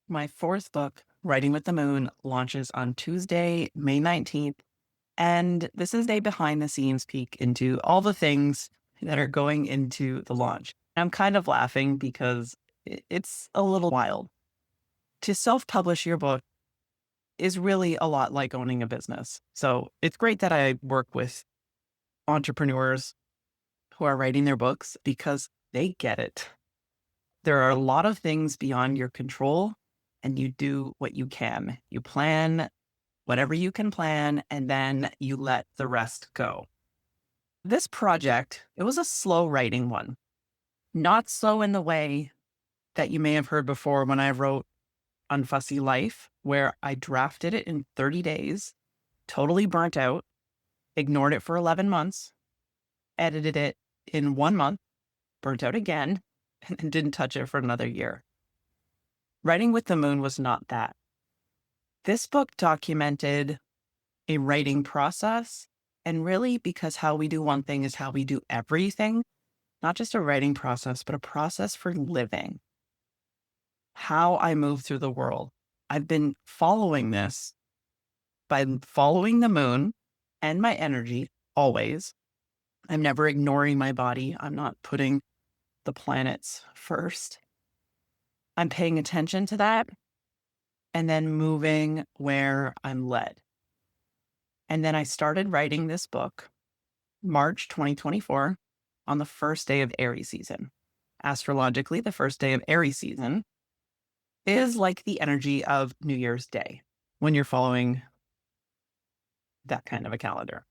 My fourth book, Writing with the Moon, launches on Tuesday, May 19th. And this is a behind the scenes peek into all the things that are going into the launch. I'm kind of laughing because it's a little wild. To self publish your book is really a lot like owning a business. So it's great that I work with entrepreneurs who are writing their books because they get it. There are a lot of things beyond your control, and you do what you can. You plan whatever you can plan, and then you let the rest go. This project, it was a slow writing one, not slow in the way that you may have heard before when I wrote Unfussy Life, where I drafted it in 30 days, totally burnt out, ignored it for 11 months, edited it in 1 month, burnt out again, and didn't touch it for another year. Writing with the Moon was not that. This book documented a writing process, and really because how we do one thing is how we do everything, not just a writing process, but a process for living. How I move through the world. I've been following this by following the moon and my energy always. I'm never ignoring my body. I'm not putting the planets first. I'm paying attention to that and then moving where I'm led. And then I started writing this book March 2024 on the first day of Aries season. Astrologically, the first day of Aries season is like the energy of New Year's Day when you're following that kind of a calendar.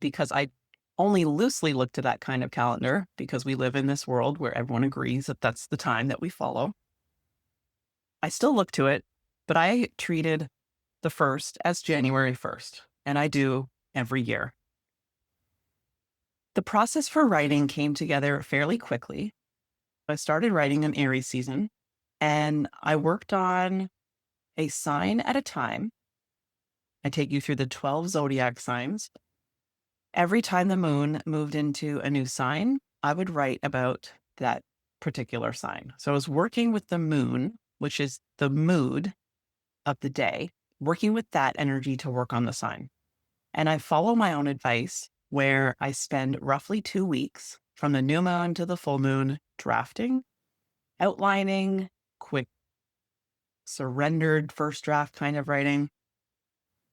Because I only loosely look to that kind of calendar because we live in this world where everyone agrees that that's the time that we follow. I still look to it, but I treated the first as January 1st, and I do every year. The process for writing came together fairly quickly. I started writing in Aries season, and I worked on a sign at a time. I take you through the 12 zodiac signs. Every time the moon moved into a new sign, I would write about that particular sign. So I was working with the moon, which is the mood of the day, working with that energy to work on the sign. And I follow my own advice where I spend roughly 2 weeks from the new moon to the full moon drafting, outlining, quick surrendered first draft kind of writing.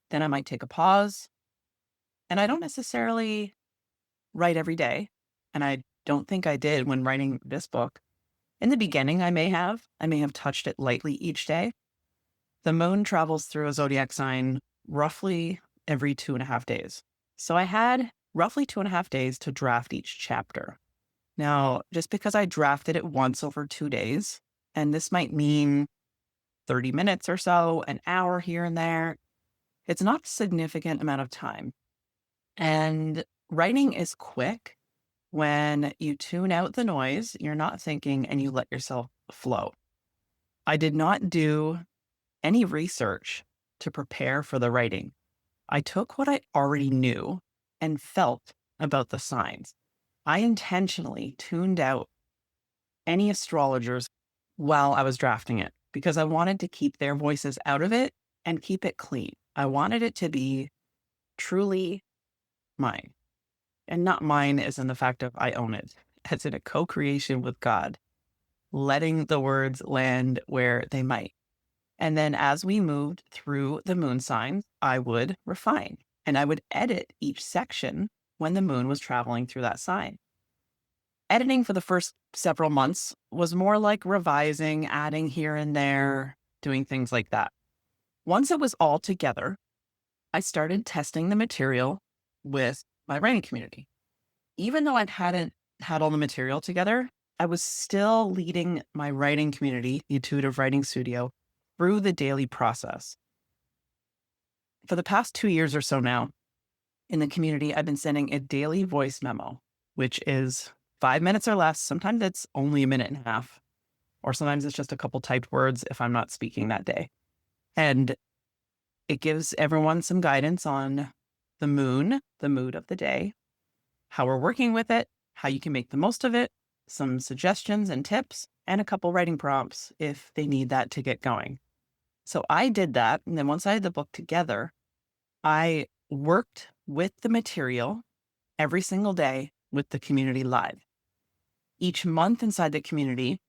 Then I might take a pause. And I don't necessarily write every day. And I don't think I did when writing this book. In the beginning, I may have touched it lightly each day. The moon travels through a zodiac sign roughly every 2.5 days. So I had roughly 2.5 days to draft each chapter. Now, just because I drafted it once over 2 days, and this might mean 30 minutes or so, an hour here and there, it's not a significant amount of time. And writing is quick when you tune out the noise, you're not thinking, and you let yourself flow. I did not do any research to prepare for the writing. I took what I already knew and felt about the signs. I intentionally tuned out any astrologers while I was drafting it because I wanted to keep their voices out of it and keep it clean. I wanted it to be truly mine. And not mine as in the fact of I own it, as in a co-creation with God, letting the words land where they might. And then as we moved through the moon signs, I would refine and I would edit each section when the moon was traveling through that sign. Editing for the first several months was more like revising, adding here and there, doing things like that. Once it was all together, I started testing the material with my writing community. Even though I hadn't had all the material together, I was still leading my writing community, the Intuitive Writing Studio, through the daily process. For the past 2 years or so now, in the community, I've been sending a daily voice memo, which is 5 minutes or less. Sometimes it's only a minute and a half, or sometimes it's just a couple typed words if I'm not speaking that day. And it gives everyone some guidance on the moon, the mood of the day, how we're working with it, how you can make the most of it, some suggestions and tips, and a couple writing prompts if they need that to get going. So I did that. And then once I had the book together, I worked with the material every single day with the community live. Each month inside the community,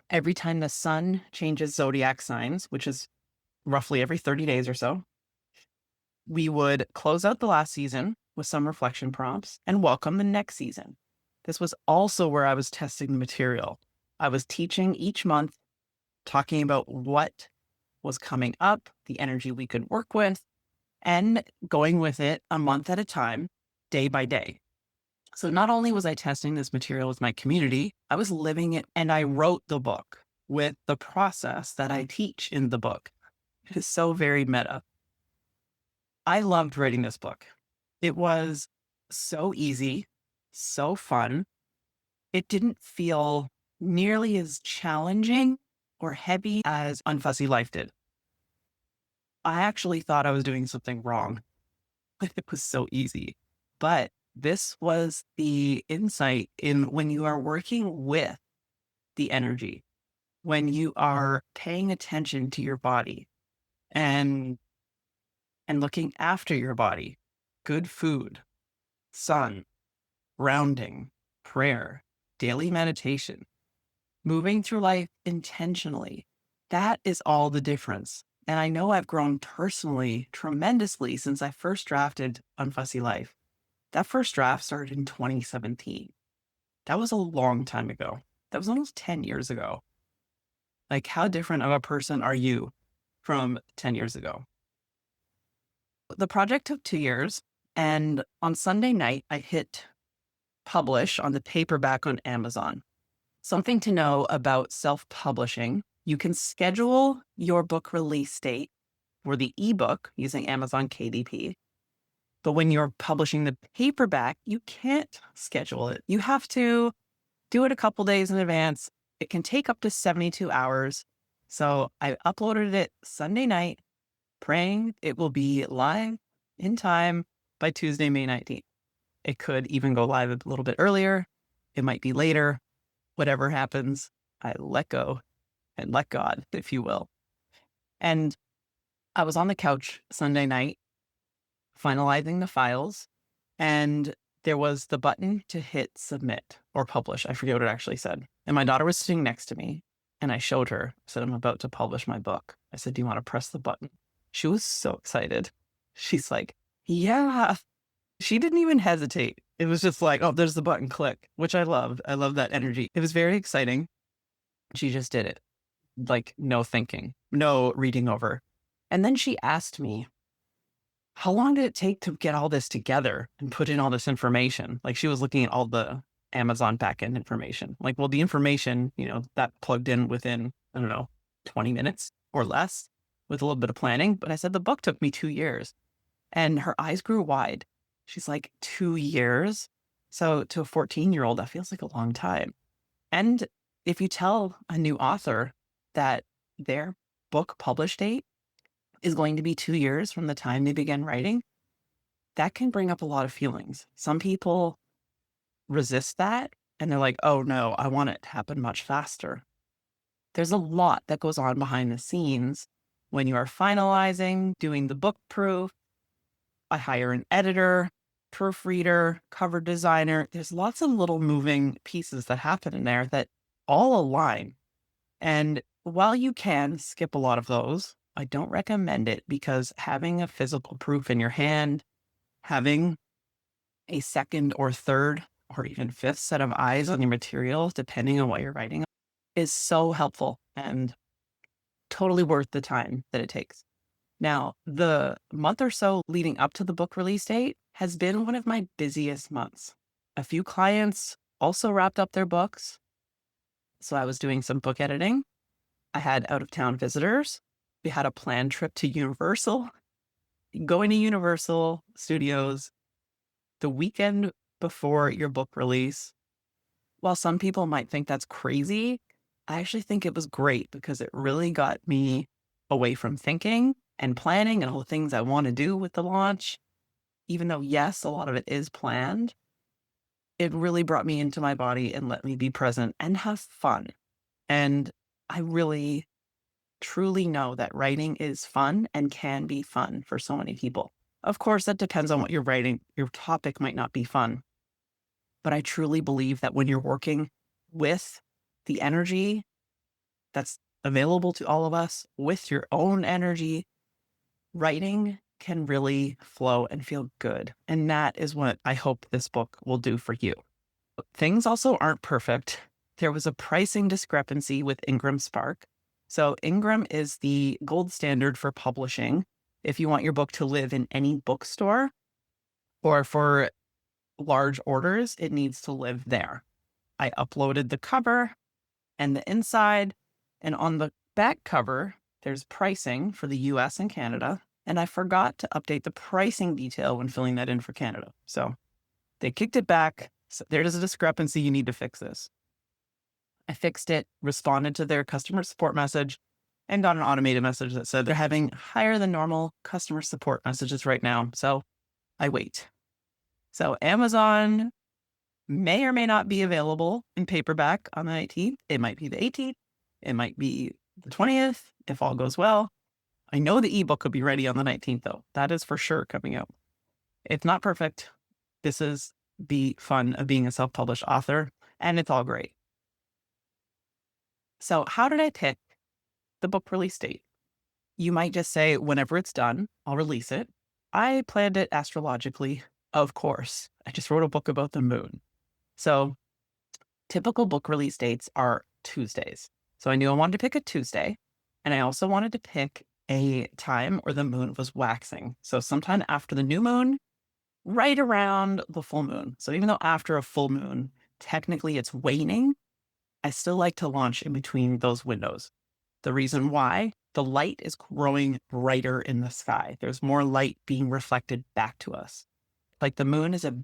every time the sun changes zodiac signs, which is roughly every 30 days or so, we would close out the last season with some reflection prompts and welcome the next season. This was also where I was testing the material. I was teaching each month, talking about what was coming up, the energy we could work with, and going with it a month at a time, day by day. So not only was I testing this material with my community, I was living it, and I wrote the book with the process that I teach in the book. It is so very meta. I loved writing this book. It was so easy, so fun. It didn't feel nearly as challenging or heavy as Unfussy Life did. I actually thought I was doing something wrong. It was so easy. But this was the insight in when you are working with the energy, when you are paying attention to your body and looking after your body, good food, sun, grounding, prayer, daily meditation, moving through life intentionally. That is all the difference. And I know I've grown personally tremendously since I first drafted Unfussy Life. That first draft started in 2017. That was a long time ago. That was almost 10 years ago. Like, how different of a person are you from 10 years ago? The project took 2 years. And on Sunday night, I hit publish on the paperback on Amazon. Something to know about self-publishing: you can schedule your book release date for the ebook using Amazon KDP. But when you're publishing the paperback, you can't schedule it. You have to do it a couple days in advance. It can take up to 72 hours. So I uploaded it Sunday night, praying it will be live in time by Tuesday, May 19th. It could even go live a little bit earlier. It might be later. Whatever happens, I let go and let God, if you will. And I was on the couch Sunday night, finalizing the files, and there was the button to hit submit or publish. I forget what it actually said. And my daughter was sitting next to me, and I showed her. I said, I'm about to publish my book. I said, do you want to press the button? She was so excited. She's like, yeah. She didn't even hesitate. It was just like, oh, there's the button, click, which I love. I love that energy. It was very exciting. She just did it. Like, no thinking, no reading over. And then she asked me, how long did it take to get all this together and put in all this information? Like, she was looking at all the Amazon backend information. Like, well, the information, that plugged in within, I don't know, 20 minutes or less with a little bit of planning. But I said, the book took me 2 years. And her eyes grew wide. She's like, 2 years? So to a 14-year-old, that feels like a long time. And if you tell a new author that their book publish date is going to be 2 years from the time they begin writing, that can bring up a lot of feelings. Some people resist that and they're like, oh no, I want it to happen much faster. There's a lot that goes on behind the scenes when you are finalizing, doing the book proof. I hire an editor, proofreader, cover designer. There's lots of little moving pieces that happen in there that all align. And while you can skip a lot of those, I don't recommend it, because having a physical proof in your hand, having a second or third or even fifth set of eyes on your materials, depending on what you're writing, is so helpful and totally worth the time that it takes. Now, the month or so leading up to the book release date has been one of my busiest months. A few clients also wrapped up their books. So I was doing some book editing. I had out-of-town visitors. We had a planned trip to Universal. Going to Universal Studios the weekend before your book release, while some people might think that's crazy, I actually think it was great, because it really got me away from thinking and planning and all the things I want to do with the launch. Even though, yes, a lot of it is planned, it really brought me into my body and let me be present and have fun. And I really, truly know that writing is fun and can be fun for so many people. Of course, that depends on what you're writing. Your topic might not be fun, but I truly believe that when you're working with the energy that's available to all of us, with your own energy, writing can really flow and feel good. And that is what I hope this book will do for you. Things also aren't perfect. There was a pricing discrepancy with Ingram Spark. So, Ingram is the gold standard for publishing. If you want your book to live in any bookstore or for large orders, it needs to live there. I uploaded the cover and the inside, and on the back cover, there's pricing for the US and Canada. And I forgot to update the pricing detail when filling that in for Canada. So they kicked it back. So there's a discrepancy. You need to fix this. I fixed it, responded to their customer support message, and got an automated message that said they're having higher than normal customer support messages right now. So I wait. So Amazon may or may not be available in paperback on the 19th. It might be the 18th. It might be the 20th, if all goes well. I know the ebook could be ready on the 19th, though. That is for sure coming out. It's not perfect. This is the fun of being a self-published author, and it's all great. So how did I pick the book release date? You might just say, whenever it's done, I'll release it. I planned it astrologically, of course. I just wrote a book about the moon. So typical book release dates are Tuesdays. So I knew I wanted to pick a Tuesday, and I also wanted to pick a time where the moon was waxing. So sometime after the new moon, right around the full moon. So even though after a full moon, technically it's waning, I still like to launch in between those windows. The reason why, the light is growing brighter in the sky. There's more light being reflected back to us. Like the moon is a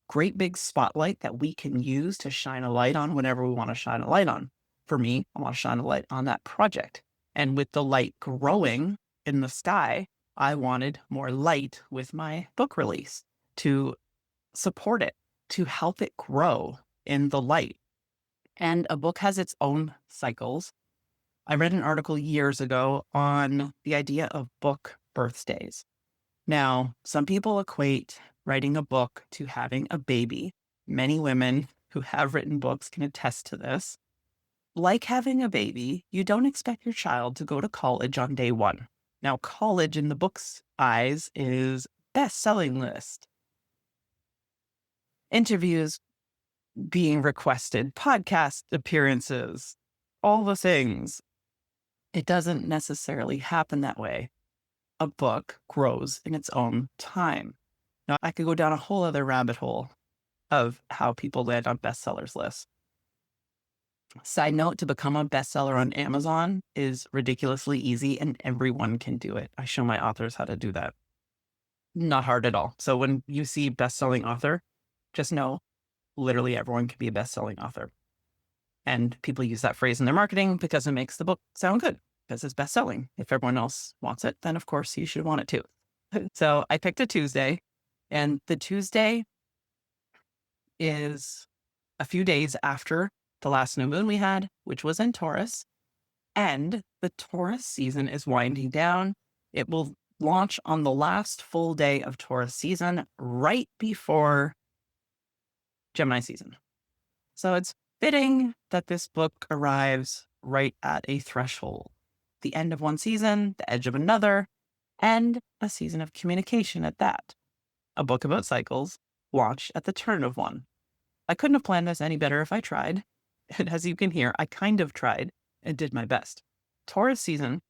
great big spotlight that we can use to shine a light on whenever we want to shine a light on. For me, I want to shine a light on that project. And with the light growing in the sky, I wanted more light with my book release to support it, to help it grow in the light. And a book has its own cycles. I read an article years ago on the idea of book birthdays. Now, some people equate writing a book to having a baby. Many women who have written books can attest to this. Like having a baby, you don't expect your child to go to college on day one. Now, college in the book's eyes is best-selling list, interviews being requested, podcast appearances, all the things. It doesn't necessarily happen that way. A book grows in its own time. Now, I could go down a whole other rabbit hole of how people land on bestsellers lists. Side note, to become a bestseller on Amazon is ridiculously easy and everyone can do it. I show my authors how to do that. Not hard at all. So when you see best-selling author, just know literally everyone can be a best-selling author. And people use that phrase in their marketing because it makes the book sound good, because it's best-selling. If everyone else wants it, then of course you should want it too. So I picked a Tuesday, and the Tuesday is a few days after the last new moon we had, which was in Taurus. And the Taurus season is winding down. It will launch on the last full day of Taurus season, right before Gemini season. So it's fitting that this book arrives right at a threshold. The end of one season, the edge of another, and a season of communication at that. A book about cycles launched at the turn of one. I couldn't have planned this any better if I tried. And as you can hear, I kind of tried and did my best. Taurus season,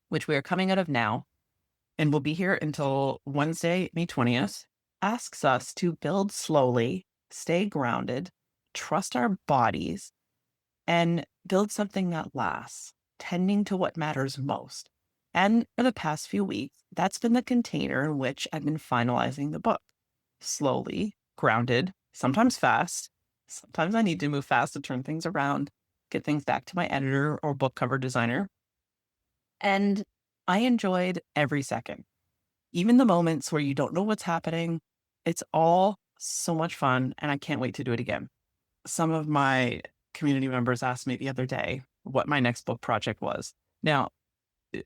which we are coming out of now, and will be here until Wednesday, May 20th, asks us to build slowly, stay grounded, trust our bodies, and build something that lasts, tending to what matters most. And for the past few weeks, that's been the container in which I've been finalizing the book. Slowly, grounded, sometimes fast. Sometimes I need to move fast to turn things around, get things back to my editor or book cover designer. And I enjoyed every second. Even the moments where you don't know what's happening, it's all so much fun, and I can't wait to do it again. Some of my community members asked me the other day, what my next book project was. Now,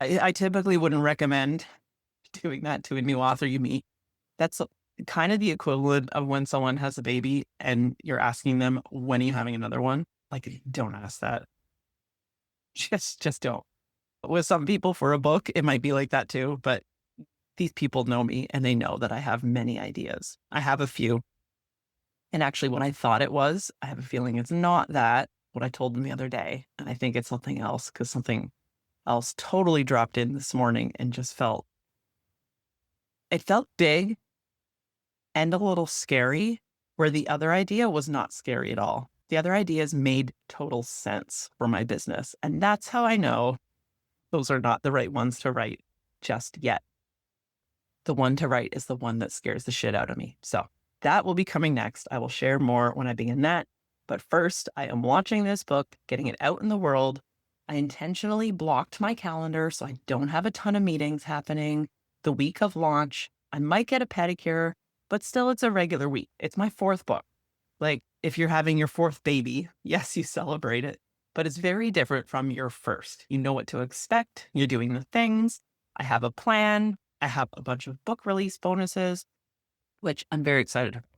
I typically wouldn't recommend doing that to a new author you meet. That's kind of the equivalent of when someone has a baby and you're asking them, when are you having another one? Like, don't ask that. Just don't. With some people for a book, it might be like that too, but these people know me and they know that I have many ideas. I have a few. And actually, what I thought it was, I have a feeling it's not that, what I told them the other day. And I think it's something else, because something else totally dropped in this morning and just it felt big and a little scary, where the other idea was not scary at all. The other ideas made total sense for my business. And that's how I know those are not the right ones to write just yet. The one to write is the one that scares the shit out of me. So that will be coming next. I will share more when I begin that. But first, I am launching this book, getting it out in the world. I intentionally blocked my calendar so I don't have a ton of meetings happening the week of launch. I might get a pedicure, but still it's a regular week. It's my fourth book. Like, if you're having your fourth baby, yes, you celebrate it, but it's very different from your first. You know what to expect. You're doing the things. I have a plan. I have a bunch of book release bonuses, which I'm very excited about.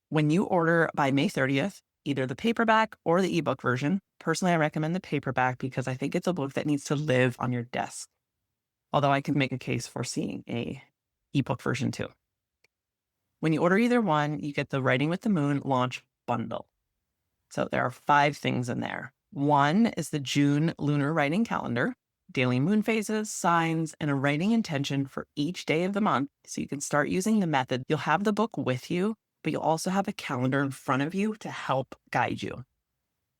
When you order by May 30th, either the paperback or the ebook version, personally, I recommend the paperback because I think it's a book that needs to live on your desk. Although I can make a case for seeing a ebook version too. When you order either one, you get the Writing with the Moon launch bundle. So there are 5 things in there. One is the June lunar writing calendar, daily moon phases, signs, and a writing intention for each day of the month. So you can start using the method. You'll have the book with you, but you'll also have a calendar in front of you to help guide you.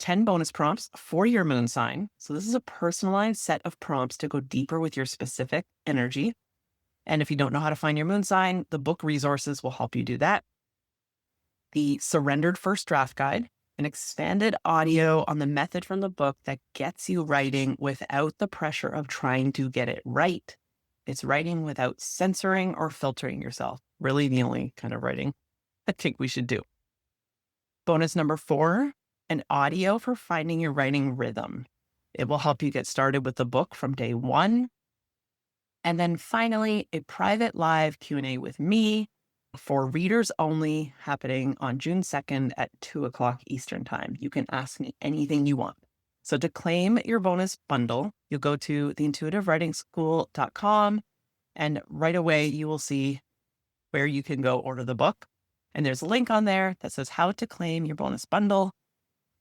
10 bonus prompts for your moon sign. So this is a personalized set of prompts to go deeper with your specific energy. And if you don't know how to find your moon sign, the book resources will help you do that. The Surrendered First Draft Guide, an expanded audio on the method from the book that gets you writing without the pressure of trying to get it right. It's writing without censoring or filtering yourself. Really the only kind of writing I think we should do. Bonus number 4, an audio for finding your writing rhythm. It will help you get started with the book from day 1. And then finally, a private live Q&A with me for readers only, happening on June 2nd at 2:00 Eastern Time. You can ask me anything you want. So to claim your bonus bundle, you'll go to theintuitivewritingschool.com, and right away you will see where you can go order the book. And there's a link on there that says how to claim your bonus bundle.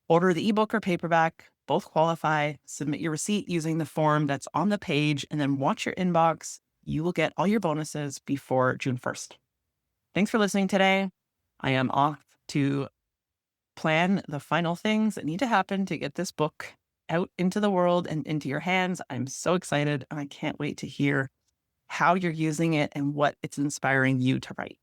Order the ebook or paperback, both qualify. Submit your receipt using the form that's on the page, and then watch your inbox. You will get all your bonuses before June 1st. Thanks for listening today. I am off to plan the final things that need to happen to get this book out into the world and into your hands. I'm so excited, and I can't wait to hear how you're using it and what it's inspiring you to write.